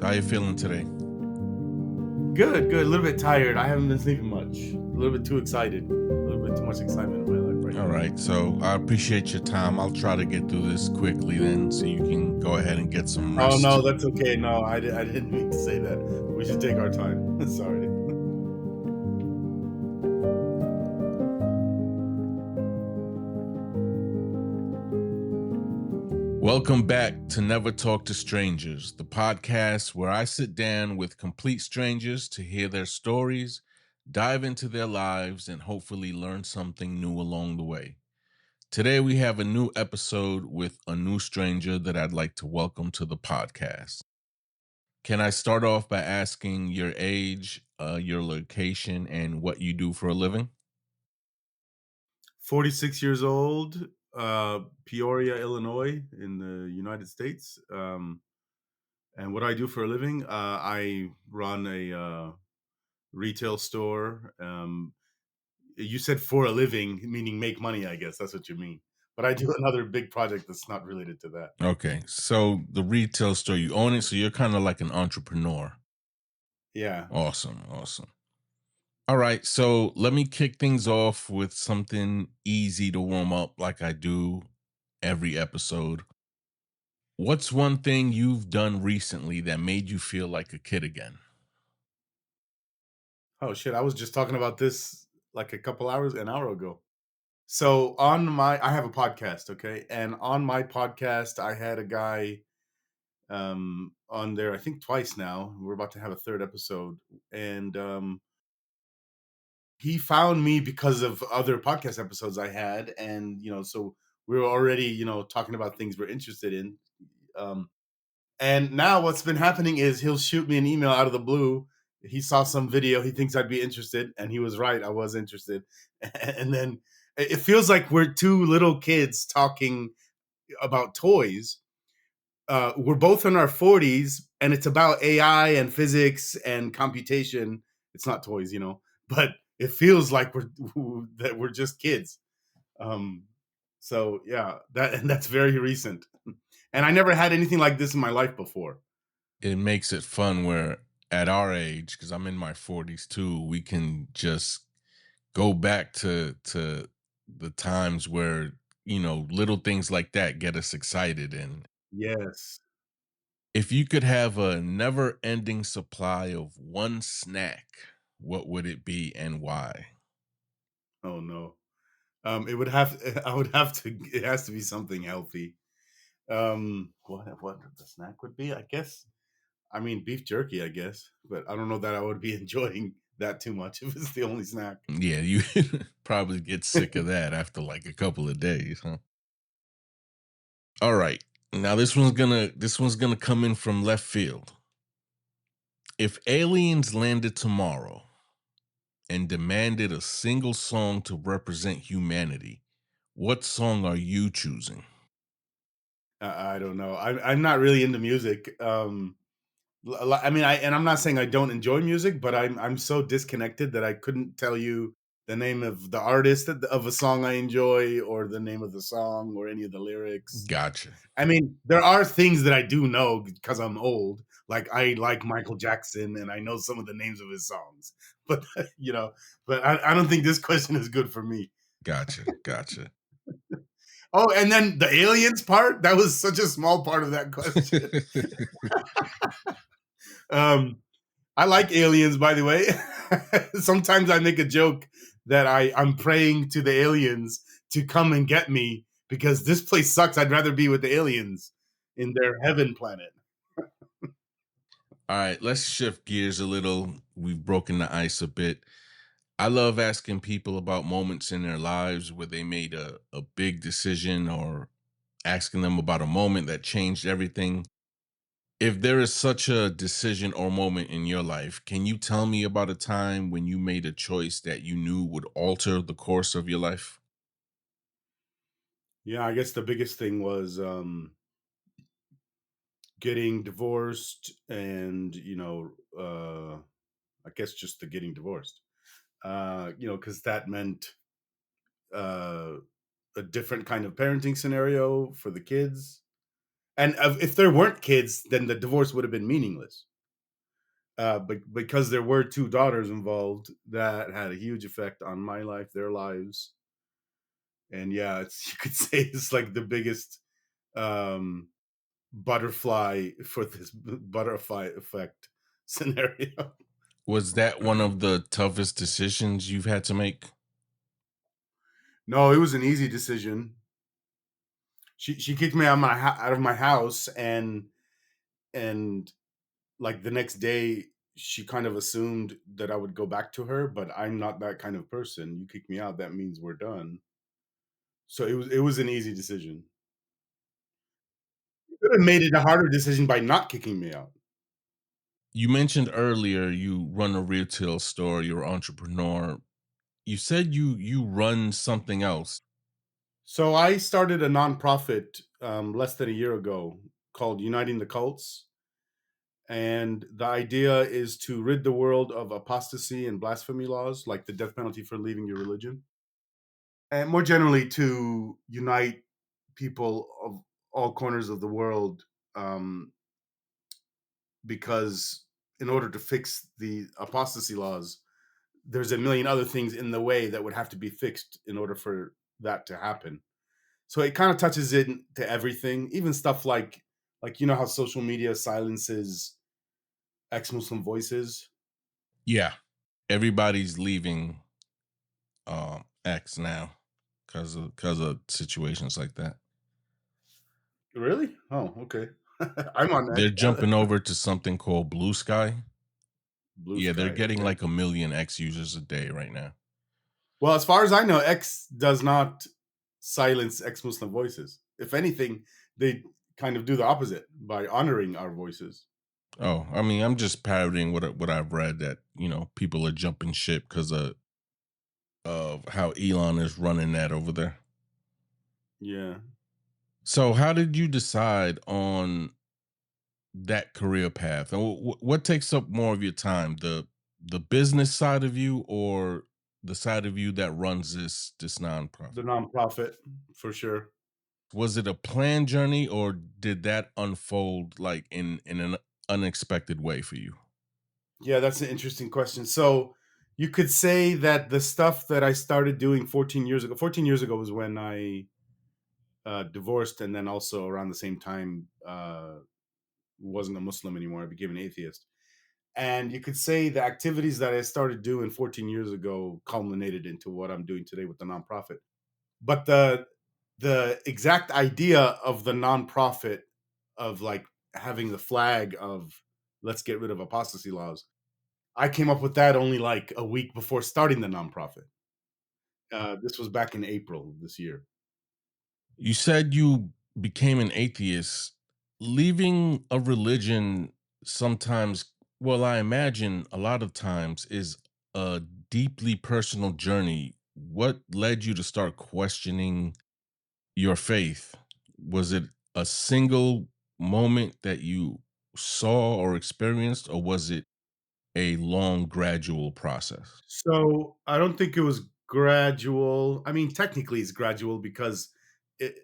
How you feeling today? Good. A little bit tired. I haven't been sleeping much. A little bit too excited. A little bit too much excitement in my life right All now. right, so I appreciate your time. I'll try to get through this quickly then so you can go ahead and get some Oh, rest. no, that's okay. No, I didn't mean to say that. We should take our time. Sorry. Welcome back to Never Talk to Strangers, the podcast where I sit down with complete strangers to hear their stories, dive into their lives, and hopefully learn something new along the way. Today we have a new episode with a new stranger that I'd like to welcome to the podcast. Can I start off by asking your age, your location, and what you do for a living? 46 years old, Peoria, Illinois, in the United States. And what I do for a living, I run a retail store. You said for a living, meaning make money, I guess. That's what you mean. But I do another big project that's not related to that. Okay, so the retail store, you own it, so you're kind of like an entrepreneur. Yeah. Awesome. All right, so let me kick things off with something easy to warm up like I do every episode. What's one thing you've done recently that made you feel like a kid again? Oh shit, I was just talking about this like an hour ago. So I have a podcast, okay? And on my podcast, I had a guy on there, I think twice now. We're about to have a third episode. And he found me because of other podcast episodes I had. And, so we were already, talking about things we're interested in. Um, And now what's been happening is he'll shoot me an email out of the blue. He saw some video, he thinks I'd be interested, and he was right, I was interested. And then it feels like we're two little kids talking about toys. We're both in our 40s, and it's about AI and physics and computation. It's not toys, but it feels like we're just kids. Um, so yeah, that's very recent. And I never had anything like this in my life before. It makes it fun where at our age, because I'm in my 40s too, we can just go back to the times where, little things like that get us excited. And Yes. if you could have a never-ending supply of one snack, what would it be and why? Oh no. It would have. I would have to. It has to be something healthy. What the snack would be? I guess. I mean, beef jerky. I guess, but I don't know that I would be enjoying that too much if it's the only snack. Yeah, you probably get sick of that after like a couple of days, huh? All right. Now this one's gonna come in from left field. If aliens landed tomorrow and demanded a single song to represent humanity, what song are you choosing? I don't know. I'm not really into music. I mean, I'm not saying I don't enjoy music, but I'm so disconnected that I couldn't tell you the name of the artist of a song I enjoy, or the name of the song, or any of the lyrics. Gotcha. I mean, there are things that I do know because I'm old. Like I like Michael Jackson, and I know some of the names of his songs. But you know, I don't think this question is good for me. Gotcha. Oh, and then the aliens part, that was such a small part of that question. Um, I like aliens, by the way. Sometimes I make a joke that I'm praying to the aliens to come and get me because this place sucks. I'd rather be with the aliens in their heaven planet. All right, let's shift gears a little. We've broken the ice a bit. I love asking people about moments in their lives where they made a big decision, or asking them about a moment that changed everything. If there is such a decision or moment in your life, can you tell me about a time when you made a choice that you knew would alter the course of your life? Yeah, I guess the biggest thing was getting divorced, and I guess just the getting divorced. Because that meant uh, a different kind of parenting scenario for the kids. And if there weren't kids, then the divorce would have been meaningless. but because there were two daughters involved, that had a huge effect on my life, their lives, and yeah, it's you could say it's like the biggest um, butterfly for this butterfly effect scenario. Was that one of the toughest decisions you've had to make? No, it was an easy decision. She kicked me out of my house, and like the next day she kind of assumed that I would go back to her, but I'm not that kind of person. You kick me out, that means we're done. So it was an easy decision. You could have made it a harder decision by not kicking me out. You mentioned earlier you run a retail store, you're an entrepreneur. You said you run something else. So I started a nonprofit less than a year ago called Uniting the Cults. And the idea is to rid the world of apostasy and blasphemy laws, like the death penalty for leaving your religion, and more generally to unite people of all corners of the world, um, because in order to fix the apostasy laws, there's a million other things in the way that would have to be fixed in order for that to happen. So it kind of touches into everything, even stuff like you know how social media silences ex-Muslim voices. Yeah. Everybody's leaving X now because of situations like that. Really? Oh, okay. I'm on They're X. jumping over to something called Blue Sky. Blue Yeah, they're Sky. getting Okay. like 1 million X users a day right now. Well, as far as I know, X does not silence ex-Muslim voices. If anything, they kind of do the opposite by honoring our voices. Oh, I mean, I'm just parroting what I've read that, people are jumping ship because of how Elon is running that over there. Yeah. So, how did you decide on that career path? And what takes up more of your time, the business side of you or the side of you that runs this The nonprofit? nonprofit, for sure. Was it a planned journey or did that unfold like in an unexpected way for you? Yeah, that's an interesting question. So you could say that the stuff that I started doing 14 years ago was when I divorced, and then also around the same time wasn't a Muslim anymore. I became an atheist. And you could say the activities that I started doing 14 years ago culminated into what I'm doing today with the nonprofit. But the exact idea of the nonprofit, of like having the flag of let's get rid of apostasy laws, I came up with that only like a week before starting the nonprofit. This was back in April of this year. You said you became an atheist. Leaving a religion sometimes, well, I imagine a lot of times, is a deeply personal journey. What led you to start questioning your faith? Was it a single moment that you saw or experienced, or was it a long, gradual process? So I don't think it was gradual. I mean, technically, it's gradual because it,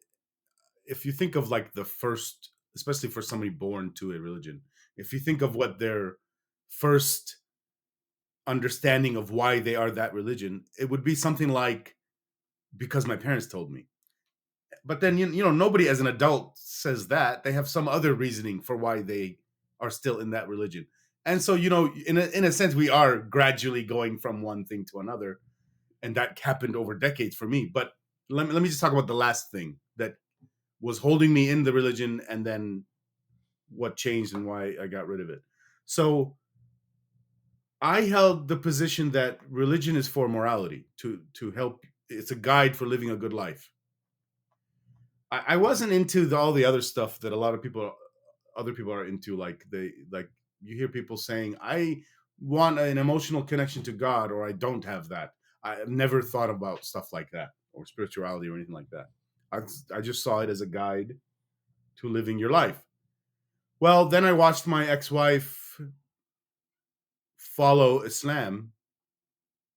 if you think of like the first, especially for somebody born to a religion, if you think of what their first understanding of why they are that religion, it would be something like because my parents told me. But then you know nobody as an adult says that. They have some other reasoning for why they are still in that religion. And so, you know, in a sense, we are gradually going from one thing to another, and that happened over decades for me. But let me just talk about the last thing that was holding me in the religion, and then what changed and why I got rid of it. So I held the position that religion is for morality, to help. It's a guide for living a good life. I wasn't into all the other stuff that a lot of other people are into. Like you hear people saying, "I want an emotional connection to God," or "I don't have that." I've never thought about stuff like that or spirituality or anything like that. I just saw it as a guide to living your life. Well, then I watched my ex-wife follow Islam,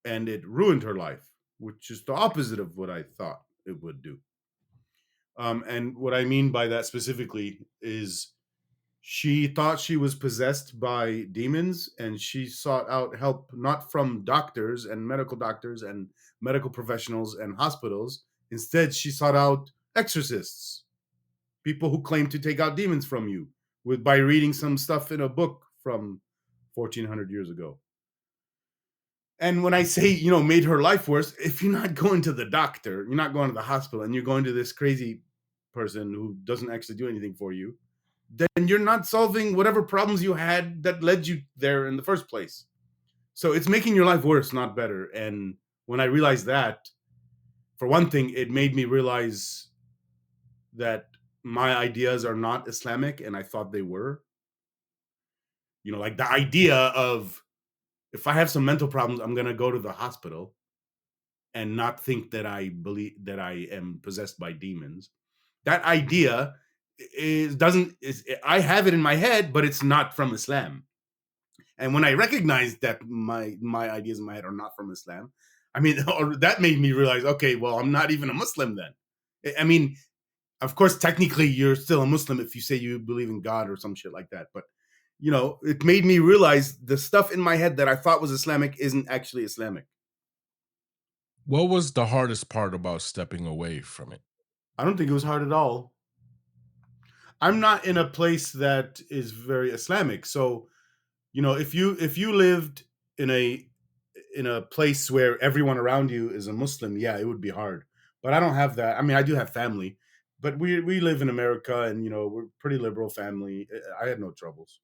and it ruined her life, which is the opposite of what I thought it would do. And what I mean by that specifically is She thought she was possessed by demons, and she sought out help not from doctors and medical professionals and hospitals. Instead, she sought out exorcists, people who claim to take out demons from you by reading some stuff in a book from 1400 years ago. And when I say, made her life worse, if you're not going to the doctor, you're not going to the hospital, and you're going to this crazy person who doesn't actually do anything for you, then you're not solving whatever problems you had that led you there in the first place. So it's making your life worse, not better. And when I realized that, for one thing, it made me realize that my ideas are not Islamic, and I thought they were. Like the idea of, if I have some mental problems, I'm going to go to the hospital and not think that I believe that I am possessed by demons. That idea I have it in my head, but it's not from Islam. And when I recognized that my ideas in my head are not from Islam, that made me realize, okay, well, I'm not even a Muslim then. I mean, of course, technically you're still a Muslim if you say you believe in God or some shit like that. But, it made me realize the stuff in my head that I thought was Islamic isn't actually Islamic. What was the hardest part about stepping away from it? I don't think it was hard at all. I'm not in a place that is very Islamic. So, if you lived in a place where everyone around you is a Muslim, yeah, it would be hard. But I don't have that. I mean, I do have family, but we live in America, and we're a pretty liberal family. I had no troubles.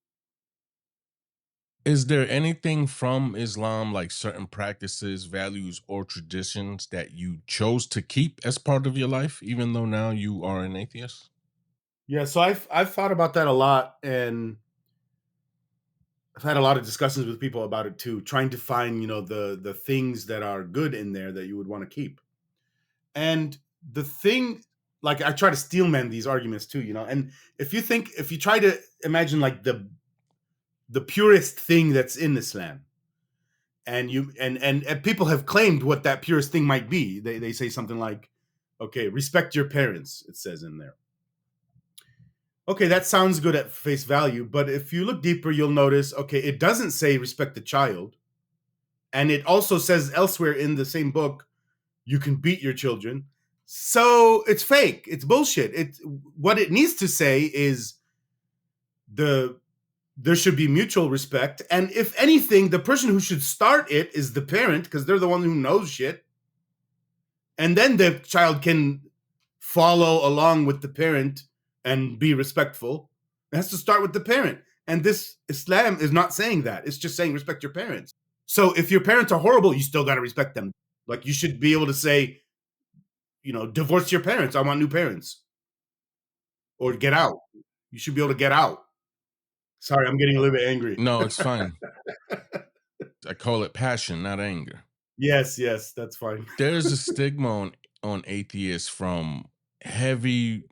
Is there anything from Islam, like certain practices, values, or traditions that you chose to keep as part of your life, even though now you are an atheist? Yeah, so I've thought about that a lot, and I've had a lot of discussions with people about it too, trying to find, the things that are good in there that you would want to keep. And the thing, like, I try to steelman these arguments too, and if you try to imagine like the purest thing that's in Islam, and you and people have claimed what that purest thing might be. They say something like, okay, respect your parents, it says in there. Okay, that sounds good at face value, but if you look deeper, you'll notice, okay, it doesn't say respect the child. And it also says elsewhere in the same book, you can beat your children. So it's fake. It's bullshit. What it needs to say is there should be mutual respect. And if anything, the person who should start it is the parent, because they're the one who knows shit. And then the child can follow along with the parent and be respectful. It has to start with the parent. And this Islam is not saying that. It's just saying respect your parents. So if your parents are horrible, you still got to respect them. Like, you should be able to say, divorce your parents. I want new parents. Or get out. You should be able to get out. Sorry, I'm getting a little bit angry. No, it's fine. I call it passion, not anger. Yes, that's fine. There's a stigma on atheists from heavy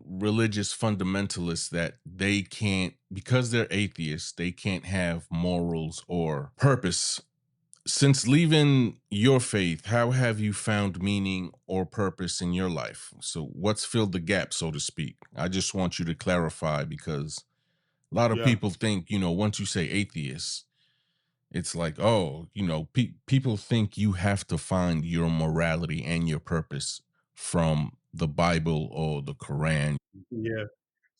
religious fundamentalists that they can't, because they're atheists, they can't have morals or purpose. Since leaving your faith, how have you found meaning or purpose in your life? So what's filled the gap, so to speak? I just want you to clarify, because a lot of Yeah. people think, once you say atheist, it's like, oh, people think you have to find your morality and your purpose from the Bible or the Quran. Yeah.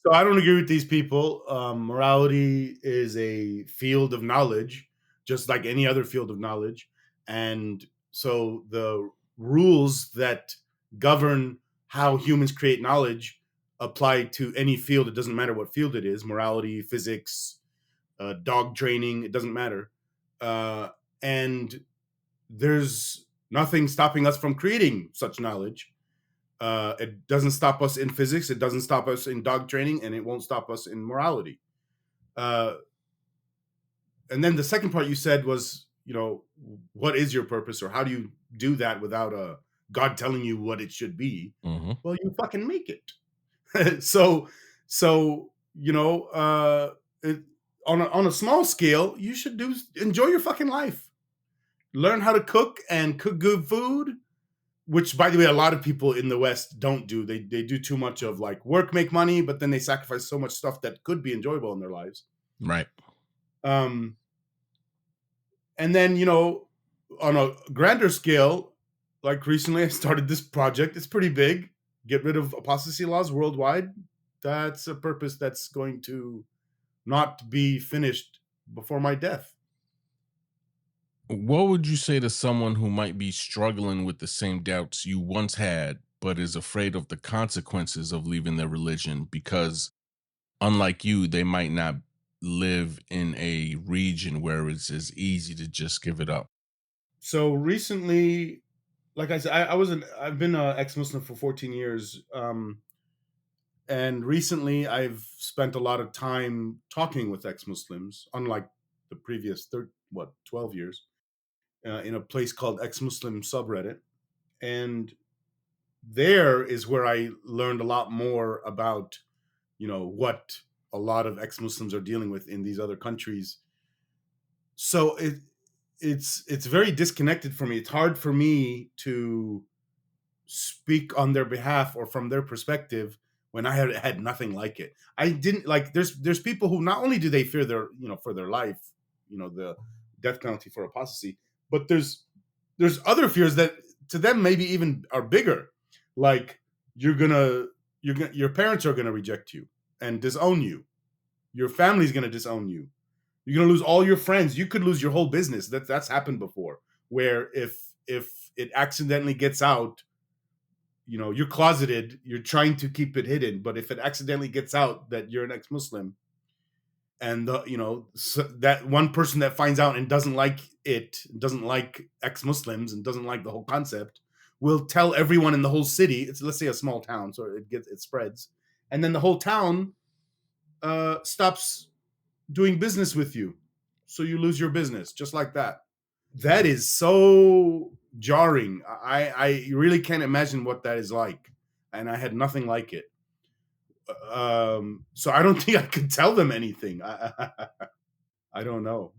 So I don't agree with these people. Morality is a field of knowledge, just like any other field of knowledge. And so the rules that govern how humans create knowledge apply to any field. It doesn't matter what field it is: morality, physics, dog training, it doesn't matter. And there's nothing stopping us from creating such knowledge. It doesn't stop us in physics. It doesn't stop us in dog training, and it won't stop us in morality. And then the second part you said was, what is your purpose, or how do you do that without God telling you what it should be? Mm-hmm. Well, you fucking make it. so, on a small scale, you should enjoy your fucking life. Learn how to cook and cook good food. which, by the way, a lot of people in the West don't do. They do too much of like work, make money, but then they sacrifice so much stuff that could be enjoyable in their lives. Right. And then, you know, on a grander scale, like recently I started this project. It's pretty big. Get rid of apostasy laws worldwide. That's a purpose that's going to not be finished before my death. What would you say to someone who might be struggling with the same doubts you once had, but is afraid of the consequences of leaving their religion because, unlike you, they might not live in a region where it's as easy to just give it up? So recently, like I said, I've been an ex-Muslim for 14 years. And recently I've spent a lot of time talking with ex-Muslims, unlike the previous 12 years, in a place called Exmuslim subreddit. And there is where I learned a lot more about, you know, what a lot of ex-Muslims are dealing with in these other countries. So it's very disconnected for me. It's hard for me to speak on their behalf or from their perspective when I had nothing like it. I didn't like. There's people who not only do they fear their, you know, for their life, you know, the death penalty for apostasy, but there's other fears that to them maybe even are bigger. Like your parents are gonna reject you and disown you. Your family's gonna disown you. You're gonna lose all your friends. You could lose your whole business. That's happened before. Where if it accidentally gets out, you know, you're closeted, you're trying to keep it hidden, but if it accidentally gets out that you're an ex-Muslim, and you know, so that one person that finds out and doesn't like it, doesn't like ex-Muslims and doesn't like the whole concept, will tell everyone in the whole city. It's, let's say, a small town, so it spreads, and then the whole town stops doing business with you, so you lose your business just like that. That is so jarring. I really can't imagine what that is like, and I had nothing like it. So I don't think I could tell them anything. I don't know.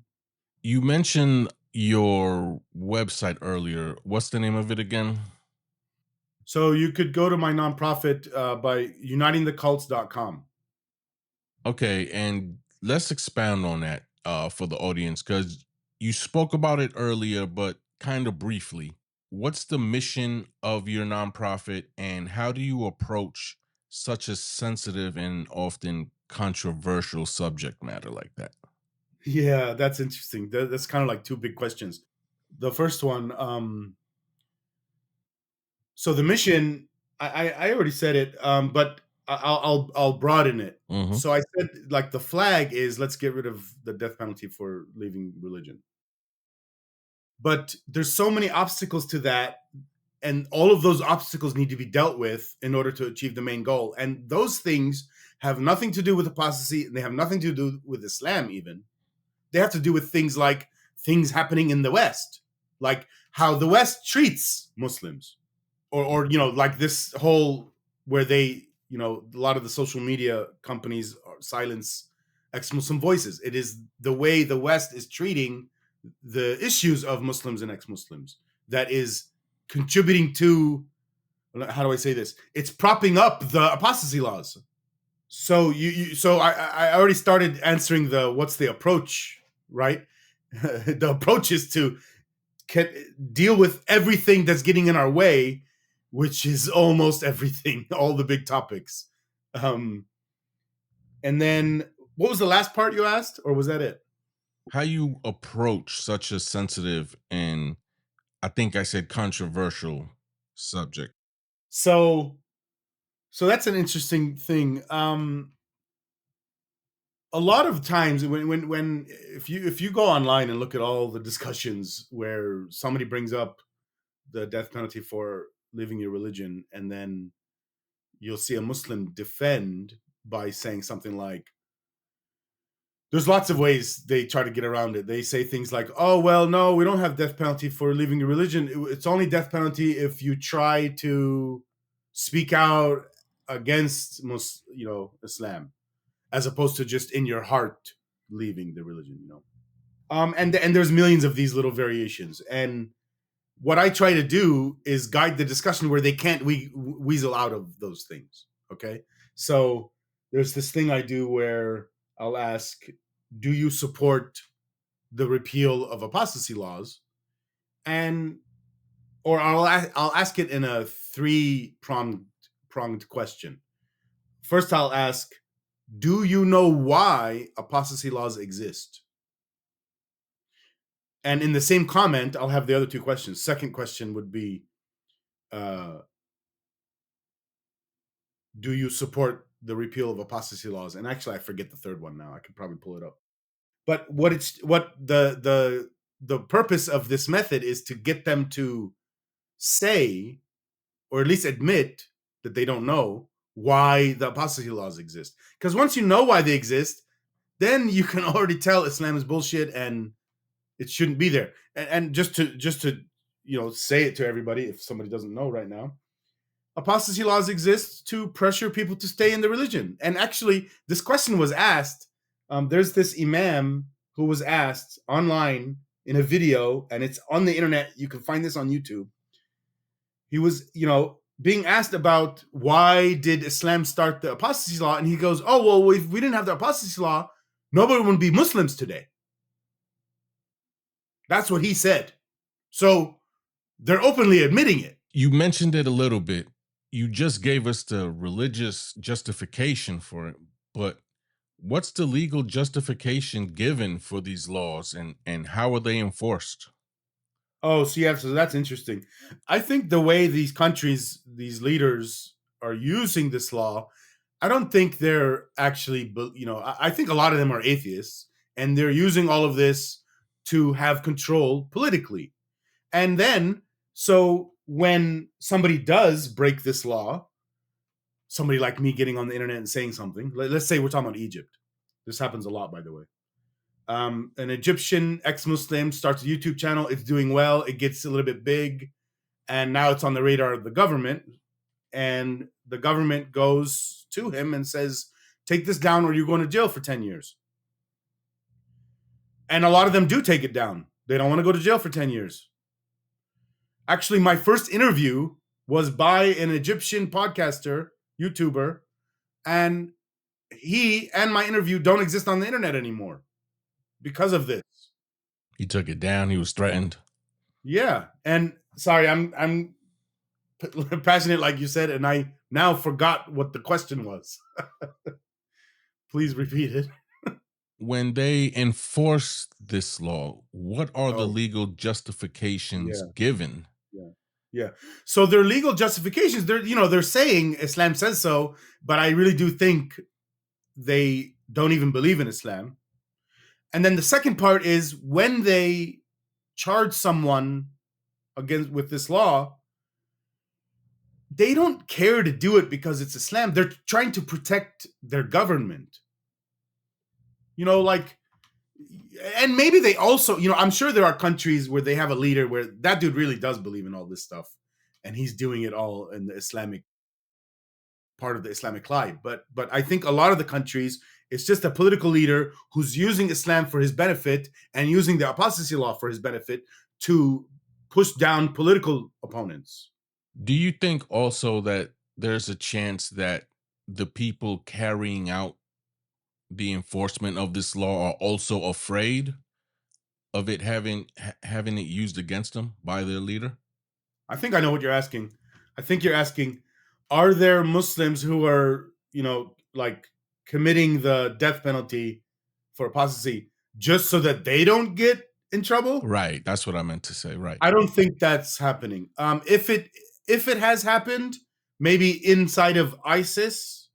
You mentioned your website earlier. What's the name of it again? So you could go to my nonprofit by unitingthecults.com. Okay, and let's expound on that for the audience because you spoke about it earlier, but kind of briefly. What's the mission of your nonprofit, and how do you approach such a sensitive and often controversial subject matter like that? Yeah, that's interesting. That's kind of like two big questions. The first one, so the mission, I already said it, but I'll broaden it. Hmm. So I said, like, the flag is, let's get rid of the death penalty for leaving religion. But there's so many obstacles to that, and all of those obstacles need to be dealt with in order to achieve the main goal. And those things have nothing to do with apostasy, and they have nothing to do with Islam even. They have to do with things like things happening in the West, like how the West treats Muslims, or you know, like this whole where they, you know, a lot of the social media companies silence ex-Muslim voices. It is the way the West is treating the issues of Muslims and ex-Muslims that is contributing to, how do I say this? It's propping up the apostasy laws. So so I already started answering the what's the approach, right? The approach is to deal with everything that's getting in our way, which is almost everything, all the big topics. And then what was the last part you asked, or was that it? How you approach such a sensitive and, I think I said, controversial subject? So that's an interesting thing. A lot of times when if you go online and look at all the discussions where somebody brings up the death penalty for leaving your religion, and then you'll see a Muslim defend by saying something like, there's lots of ways they try to get around it. They say things like, oh, well, no, we don't have death penalty for leaving your religion. It's only death penalty if you try to speak out against Islam, as opposed to just in your heart leaving the religion, you know. And there's millions of these little variations. And what I try to do is guide the discussion where they can't weasel out of those things. Okay. So there's this thing I do where I'll ask, do you support the repeal of apostasy laws? And, or I'll ask it in a three-pronged question. First, I'll ask, do you know why apostasy laws exist? And in the same comment, I'll have the other two questions. Second question would be, do you support the repeal of apostasy laws? And actually, I forget the third one now. I could probably pull it up. But what the purpose of this method is to get them to say, or at least admit, that they don't know why the apostasy laws exist. Because once you know why they exist, then you can already tell Islam is bullshit and it shouldn't be there. And just to say it to everybody, if somebody doesn't know right now, apostasy laws exist to pressure people to stay in the religion. And actually, this question was asked. There's this imam who was asked online in a video, and it's on the internet. You can find this on YouTube. He was, being asked about why did Islam start the apostasy law, and he goes, "Oh, well, if we didn't have the apostasy law, nobody would be Muslims today." That's what he said. So they're openly admitting it. You mentioned it a little bit. You just gave us the religious justification for it, but what's the legal justification given for these laws, and how are they enforced? Oh, so that's interesting. I think the way these countries, these leaders are using this law, I don't think they're actually, I think a lot of them are atheists, and they're using all of this to have control politically. And then, so when somebody does break this law, somebody like me getting on the internet and saying something, let's say we're talking about Egypt. This happens a lot, by the way. An Egyptian ex-Muslim starts a YouTube channel. It's doing well. It gets a little bit big. And now it's on the radar of the government. And the government goes to him and says, take this down or you're going to jail for 10 years. And a lot of them do take it down. They don't want to go to jail for 10 years. Actually, my first interview was by an Egyptian podcaster, YouTuber, and he and my interview don't exist on the internet anymore because of this. He took it down. He was threatened. Yeah. And sorry, I'm passionate, like you said, and I now forgot what the question was. Please repeat it. When they enforce this law, what are the legal justifications given? Yeah. So their legal justifications, they're saying Islam says so, but I really do think they don't even believe in Islam. And then the second part is when they charge someone with this law, they don't care to do it because it's Islam. They're trying to protect their government. And maybe they also, I'm sure there are countries where they have a leader where that dude really does believe in all this stuff and he's doing it all in the Islamic part of the Islamic lie. But I think a lot of the countries, it's just a political leader who's using Islam for his benefit and using the apostasy law for his benefit to push down political opponents. Do you think also that there's a chance that the people carrying out the enforcement of this law are also afraid of it having it used against them by their leader? I think I know what you're asking. I think you're asking, are there Muslims who are, committing the death penalty for apostasy just so that they don't get in trouble? Right. That's what I meant to say. Right. I don't think that's happening. If it has happened, maybe inside of ISIS,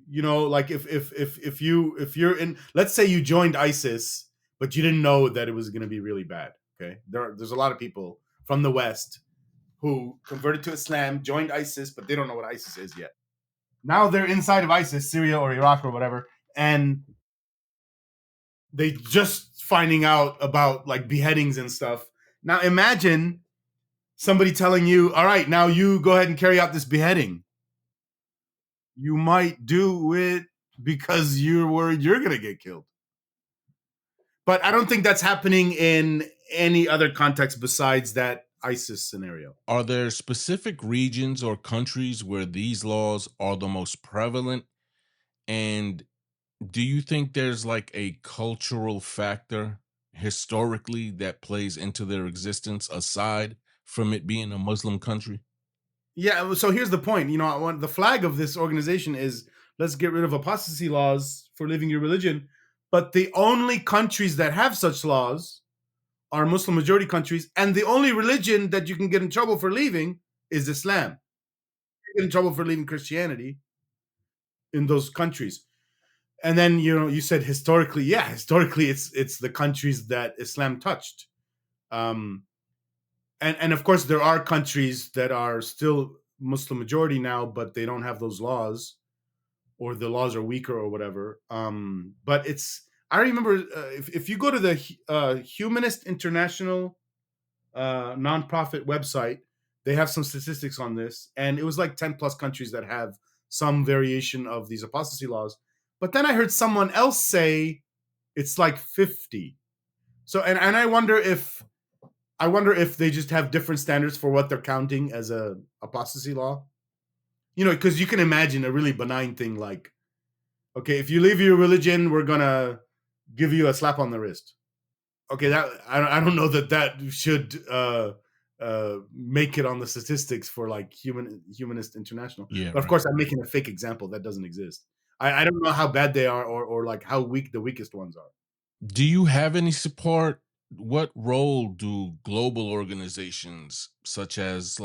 if you're in, let's say you joined ISIS, but you didn't know that it was going to be really bad. Okay. There's a lot of people from the West who converted to Islam, joined ISIS, but they don't know what ISIS is yet. Now they're inside of ISIS, Syria or Iraq or whatever, and they just finding out about beheadings and stuff. Now imagine somebody telling you, all right, now you go ahead and carry out this beheading. You might do it because you're worried you're going to get killed. But I don't think that's happening in any other context besides that ISIS scenario. Are there specific regions or countries where these laws are the most prevalent? And do you think there's like a cultural factor historically that plays into their existence aside from it being a Muslim country? Yeah, so here's the point. The flag of this organization is let's get rid of apostasy laws for living your religion. But the only countries that have such laws are Muslim majority countries, and the only religion that you can get in trouble for leaving is Islam. You get in trouble for leaving Christianity in those countries. And then you said historically, historically it's the countries that Islam touched. And of course there are countries that are still Muslim majority now, but they don't have those laws, or the laws are weaker or whatever. But I remember if you go to the Humanist International nonprofit website, they have some statistics on this, and it was like 10 plus countries that have some variation of these apostasy laws. But then I heard someone else say it's like 50. So and I wonder if they just have different standards for what they're counting as a apostasy law. Because you can imagine a really benign thing like, okay, if you leave your religion, we're gonna give you a slap on the wrist. Okay, that I don't know that should make it on the statistics for like Humanist International. Yeah, But of right. course, I'm making a fake example that doesn't exist. I don't know how bad they are, or like how weak the weakest ones are. Do you have any support? What role do global organizations such as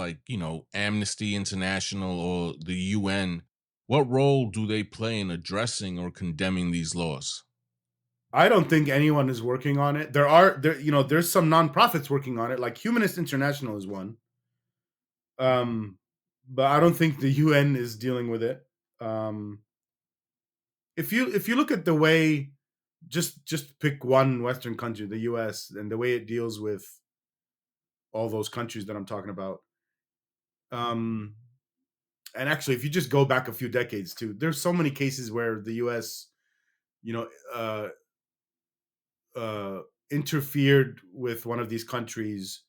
Amnesty International or the UN, what role do they play in addressing or condemning these laws? I don't think anyone is working on it. There's some nonprofits working on it, like Humanist International is one. But I don't think the UN is dealing with it. If you look at the way, just pick one Western country, the US, and the way it deals with all those countries that I'm talking about. And actually, if you just go back a few decades too, there's so many cases where the US, you know, interfered with one of these countries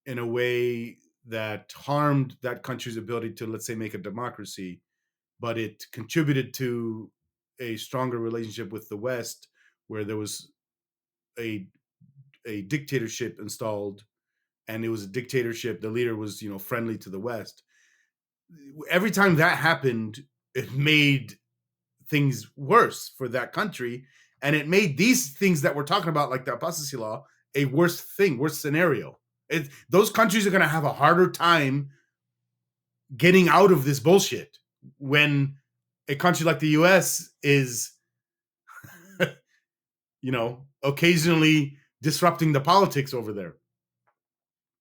in a way that harmed that country's ability to, let's say, make a democracy, but it contributed to a stronger relationship with the West, where there was a dictatorship installed, and it was a dictatorship. The leader was, friendly to the West. Every time that happened, it made things worse for that country, and it made these things that we're talking about, like the apostasy law, a worse scenario. Those countries are going to have a harder time getting out of this bullshit when a country like the US is, occasionally disrupting the politics over there.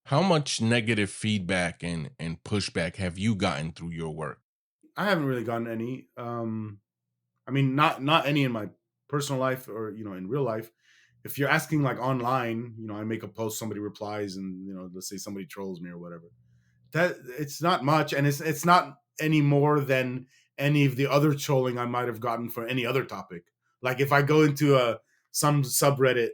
How much negative feedback and pushback have you gotten through your work? I haven't really gotten any. I mean, not any in my personal life or in real life. If you're asking like online, I make a post, somebody replies, and let's say somebody trolls me or whatever. That it's not much, and it's not any more than any of the other trolling I might have gotten for any other topic. Like if I go into some subreddit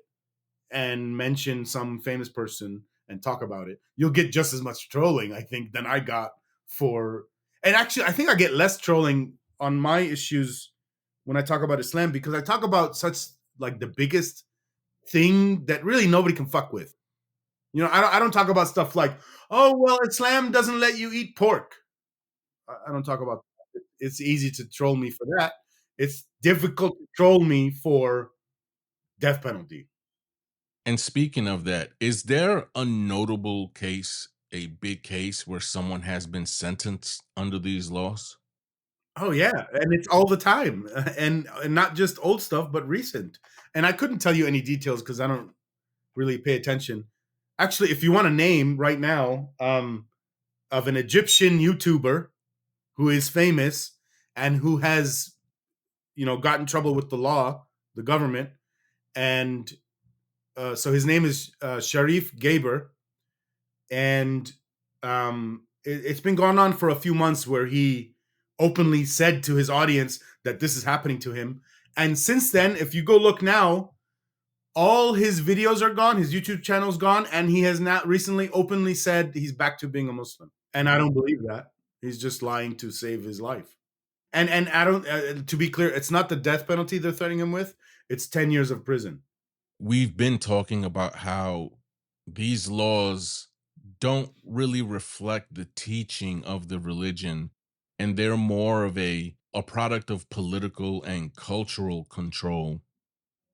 and mention some famous person and talk about it, you'll get just as much trolling, I think, than I got for. And actually, I think I get less trolling on my issues when I talk about Islam, because I talk about such like the biggest thing that really nobody can fuck with. I don't talk about stuff like, oh, well, Islam doesn't let you eat pork. I don't talk about that. It's easy to troll me for that. It's difficult to troll me for death penalty. And speaking of that, is there a notable case, a big case where someone has been sentenced under these laws? Oh yeah, and it's all the time, and not just old stuff, but recent. And I couldn't tell you any details because I don't really pay attention. Actually, if you want a name right now of an Egyptian YouTuber who is famous and who has, got in trouble with the law, the government, and so his name is Sharif Gaber, and it's been going on for a few months where he openly said to his audience that this is happening to him. And since then, if you go look now, All his videos are gone. His YouTube channel's gone, and he has not recently openly said he's back to being a Muslim. And I don't believe that. He's just lying to save his life. And I don't. To be clear, it's not the death penalty they're threatening him with. It's 10 years of prison. We've been talking about how these laws don't really reflect the teaching of the religion, and they're more of a product of political and cultural control.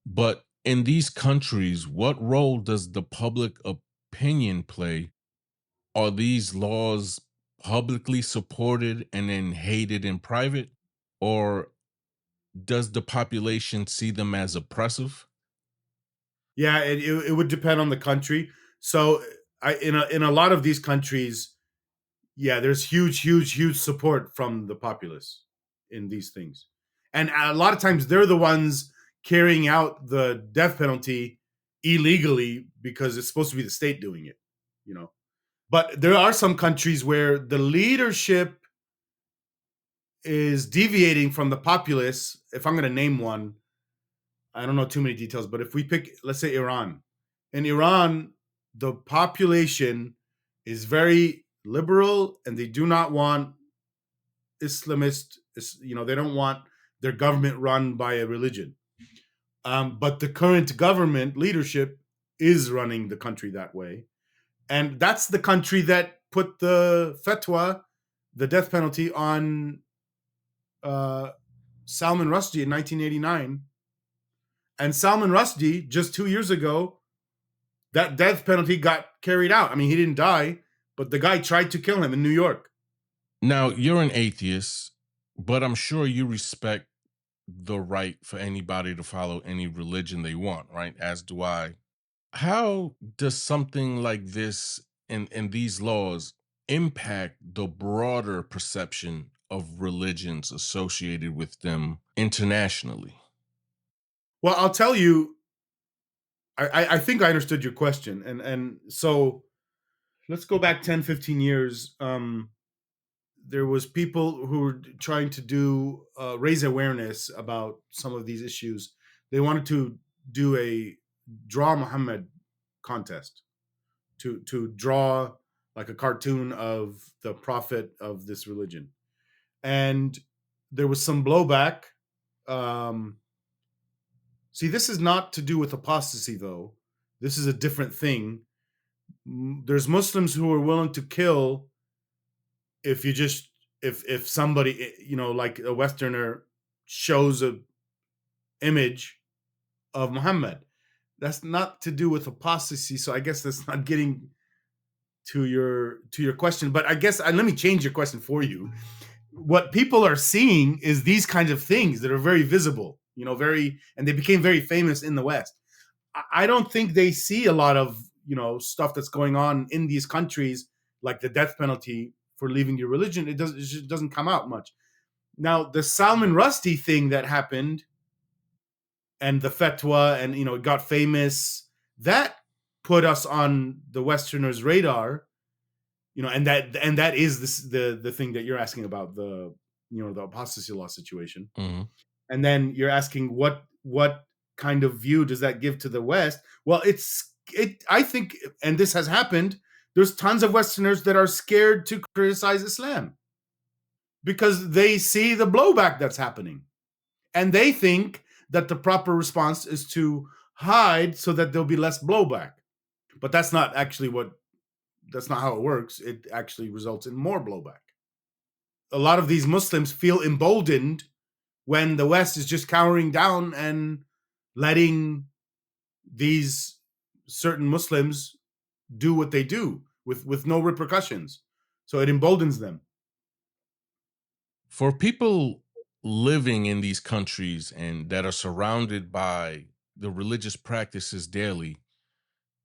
But in these countries, what role does the public opinion play? Are these laws publicly supported and then hated in private? Or does the population see them as oppressive? Yeah, it would depend on the country. So in a lot of these countries, yeah, there's huge support from the populace in these things, and a lot of times they're the ones carrying out the death penalty illegally because it's supposed to be the state doing it, you know. But there are some countries where the leadership is deviating from the populace. If I'm going to name one, I don't know too many details, but if we pick, let's say Iran. In Iran, the population is very liberal and they do not want Islamist, they don't want their government run by a religion. But the current government leadership is running the country that way. And that's the country that put the fatwa, the death penalty, on Salman Rushdie in 1989. And Salman Rushdie, just 2 years ago, that death penalty got carried out. I mean, he didn't die, but the guy tried to kill him in New York. Now, you're an atheist, but I'm sure you respect the right for anybody to follow any religion they want, right? As do I. How does something like this and these laws impact the broader perception of religions associated with them internationally? Well, I'll tell you, I think I understood your question. And so let's go back 10, 15 years. There was people who were trying to do raise awareness about some of these issues. They wanted to do a draw Muhammad contest to draw like a cartoon of the prophet of this religion, and there was some blowback. See, this is not to do with apostasy, though. This is a different thing. There's Muslims who are willing to kill if you just if somebody, like a Westerner shows a image of Muhammad. That's not to do with apostasy. So I guess that's not getting to your question. But I guess let me change your question for you. What people are seeing is these kinds of things that are very visible, and they became very famous in the West. I don't think they see a lot of stuff that's going on in these countries, like the death penalty for leaving your religion. It just doesn't come out much. Now, the Salman Rushdie thing that happened and the fatwa, and it got famous, that put us on the Westerners' radar, and that is the thing that you're asking about, the the apostasy law situation. Mhm. And then you're asking what kind of view does that give to the West? Well, I think, and this has happened, there's tons of Westerners that are scared to criticize Islam because they see the blowback that's happening. And they think that the proper response is to hide so that there'll be less blowback. But that's not how it works. It actually results in more blowback. A lot of these Muslims feel emboldened when the West is just cowering down and letting these certain Muslims do what they do with no repercussions. So it emboldens them. For people living in these countries and that are surrounded by the religious practices daily,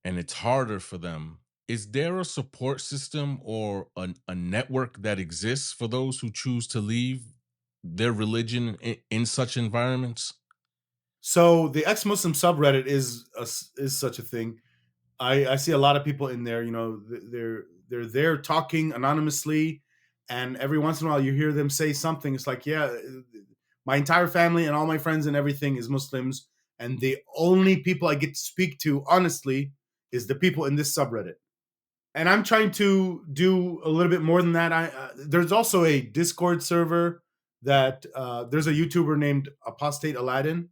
and it's harder for them, is there a support system or a network that exists for those who choose to leave their religion in such environments? So the ex-Muslim subreddit is such a thing. I see a lot of people in there. They're there talking anonymously, and every once in a while you hear them say something. It's like, yeah, my entire family and all my friends and everything is Muslims, And the only people I get to speak to honestly is the people in this subreddit. And I'm trying to do a little bit more than that. There's also a Discord server that there's a YouTuber named Apostate Aladdin,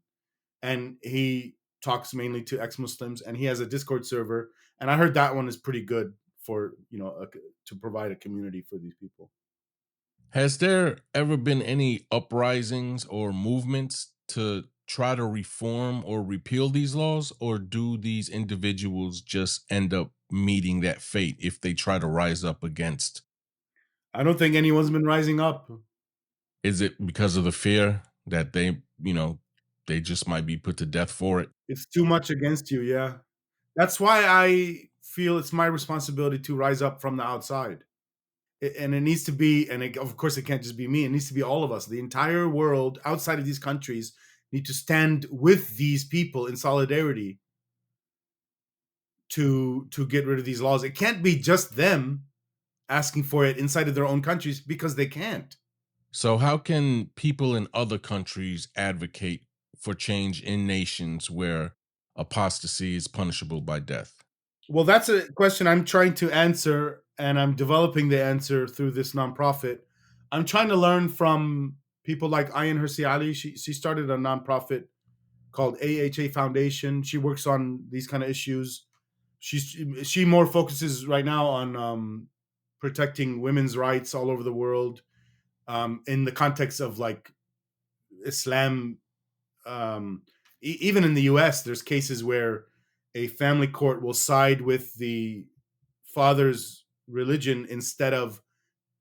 and he talks mainly to ex-Muslims, and he has a Discord server, and I heard that one is pretty good for to provide a community for these people. Has there ever been any uprisings or movements to try to reform or repeal these laws, or do these individuals just end up meeting that fate if they try to rise up against? I don't think anyone's been rising up. Is it because of the fear that they just might be put to death for it? It's too much against you, yeah. That's why I feel it's my responsibility to rise up from the outside. And it needs to be, of course, it can't just be me. It needs to be all of us. The entire world outside of these countries need to stand with these people in solidarity to get rid of these laws. It can't be just them asking for it inside of their own countries, because they can't. So, how can people in other countries advocate for change in nations where apostasy is punishable by death? Well, that's a question I'm trying to answer, and I'm developing the answer through this nonprofit. I'm trying to learn from people like Ayan Hirsi Ali. She started a nonprofit called AHA Foundation. She works on these kind of issues. She more focuses right now on protecting women's rights all over the world, in the context of like Islam. Even in the US, there's cases where a family court will side with the father's religion instead of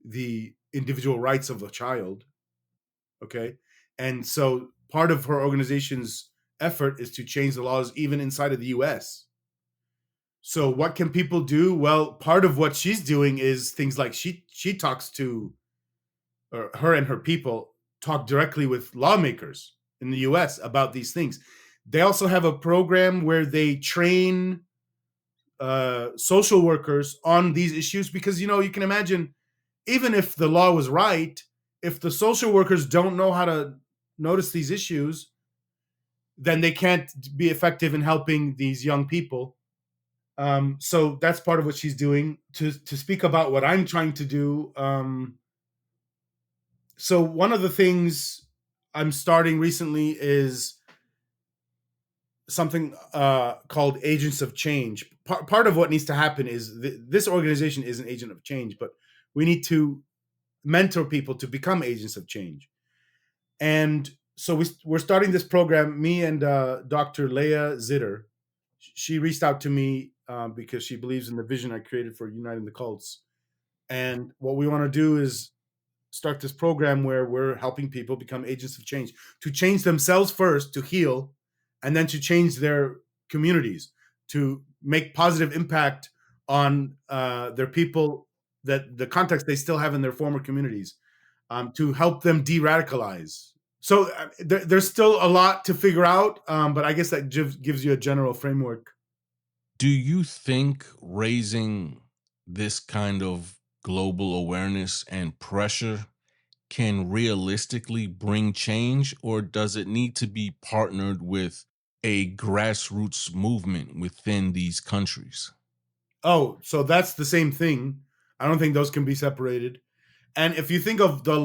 the individual rights of a child. Okay. And so part of her organization's effort is to change the laws even inside of the US. So what can people do? Well, part of what she's doing is things like she talks to, or her and her people talk directly with lawmakers in the US about these things. They also have a program where they train social workers on these issues, because you can imagine, even if the law was right, if the social workers don't know how to notice these issues, then they can't be effective in helping these young people. So that's part of what she's doing. To speak about what I'm trying to do, so one of the things I'm starting recently is something called Agents of Change. Part of what needs to happen is this organization is an agent of change, but we need to mentor people to become agents of change. And so we're starting this program. Me and Dr. Leah Zitter, she reached out to me because she believes in the vision I created for Uniting the Cults. And what we want to do is start this program where we're helping people become agents of change, to change themselves first, to heal, and then to change their communities, to make positive impact on their people, that the context they still have in their former communities, to help them de-radicalize. So there's still a lot to figure out, but I guess that gives you a general framework. Do you think raising this kind of global awareness and pressure can realistically bring change, or does it need to be partnered with a grassroots movement within these countries? Oh, so that's the same thing. I don't think those can be separated. And if you think of the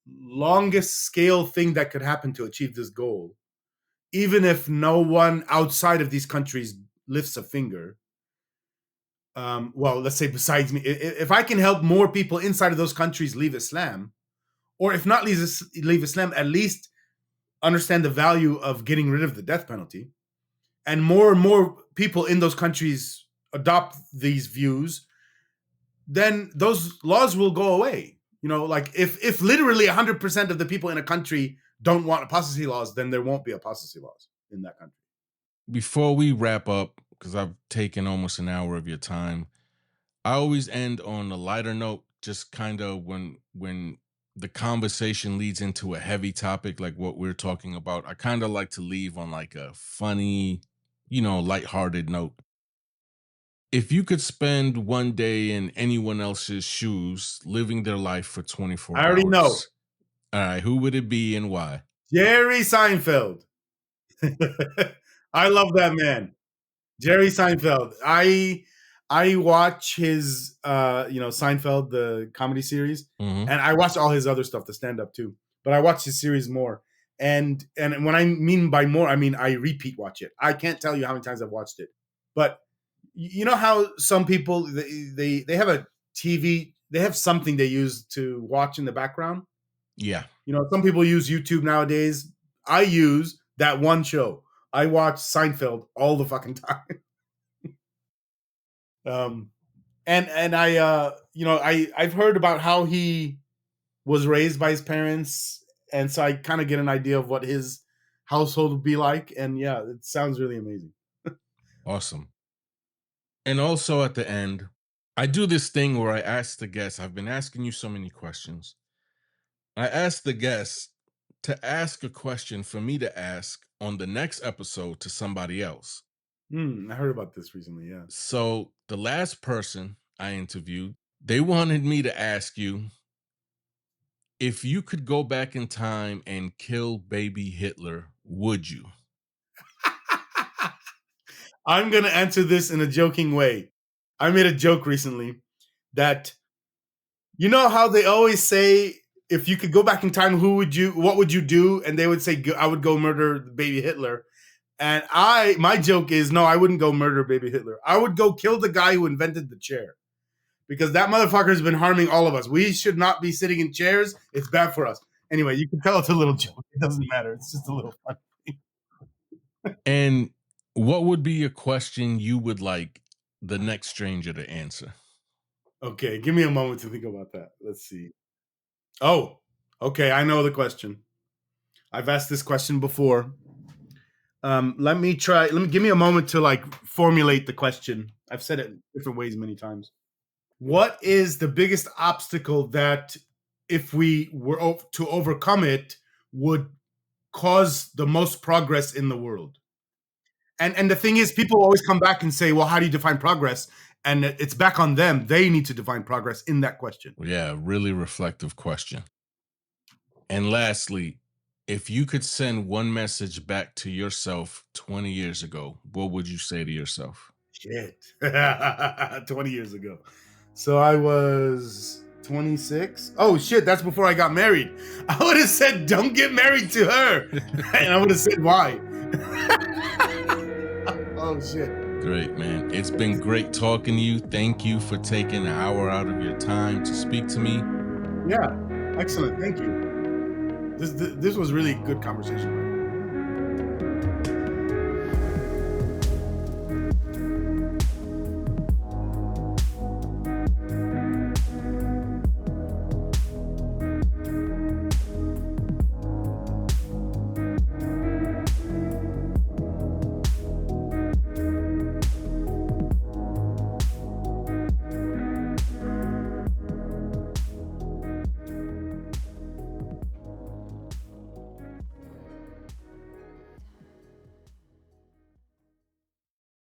longest scale thing that could happen to achieve this goal, even if no one outside of these countries lifts a finger, well, let's say besides me, if I can help more people inside of those countries leave Islam, or if not leave Islam, at least understand the value of getting rid of the death penalty, and more people in those countries adopt these views, then those laws will go away. Like if literally 100% of the people in a country don't want apostasy laws, then there won't be apostasy laws in that country. Before we wrap up, because I've taken almost an hour of your time, I always end on a lighter note, just kind of when the conversation leads into a heavy topic like what we're talking about. I kind of like to leave on like a funny, lighthearted note. If you could spend one day in anyone else's shoes, living their life for I 24 already know. hours, all right, who would it be and why? Jerry Seinfeld. I love that man. Jerry Seinfeld. I watch his Seinfeld, the comedy series, Mhm. and I watch all his other stuff, the stand up too. But I watch his series more. And when I mean by more, I mean I repeat watch it. I can't tell you how many times I've watched it. But you know how some people they have a TV, they have something they use to watch in the background. Yeah. You know, some people use YouTube nowadays. I use that one show. I watch Seinfeld all the fucking time. Um, and I I've heard about how he was raised by his parents, and so I kind of get an idea of what his household would be like. And yeah, it sounds really amazing. Awesome. And also at the end, I do this thing where I ask the guests, I've been asking you so many questions. I ask the guests to ask a question for me to ask on the next episode to somebody else. I heard about this recently. Yeah. So the last person I interviewed, they wanted me to ask you, if you could go back in time and kill baby Hitler, would you? I'm gonna answer this in a joking way. I made a joke recently that you know how they always say if you could go back in time, what would you do? And they would say I would go murder baby Hitler. And my joke is no, I wouldn't go murder baby Hitler. I would go kill the guy who invented the chair. Because that motherfucker has been harming all of us. We should not be sitting in chairs. It's bad for us. Anyway, you can tell it's a little joke. It doesn't matter. It's just a little fun. And what would be a question you would like the next stranger to answer? Okay, give me a moment to think about that. Let's see. Oh, okay. I know the question. I've asked this question before. Let me give me a moment to like formulate the question. I've said it different ways many times. What is the biggest obstacle that if we were to overcome it would cause the most progress in the world? And the thing is, people always come back and say, well, how do you define progress? And it's back on them. They need to define progress in that question. Yeah, really reflective question. And lastly, if you could send one message back to yourself 20 years ago, what would you say to yourself? Shit. 20 years ago. So I was 26. Oh, shit. That's before I got married. I would have said, don't get married to her. And I would have said, why? Oh, shit. Great, man. It's been great talking to you. Thank you for taking an hour out of your time to speak to me. Yeah. Excellent. Thank you. This was really good conversation.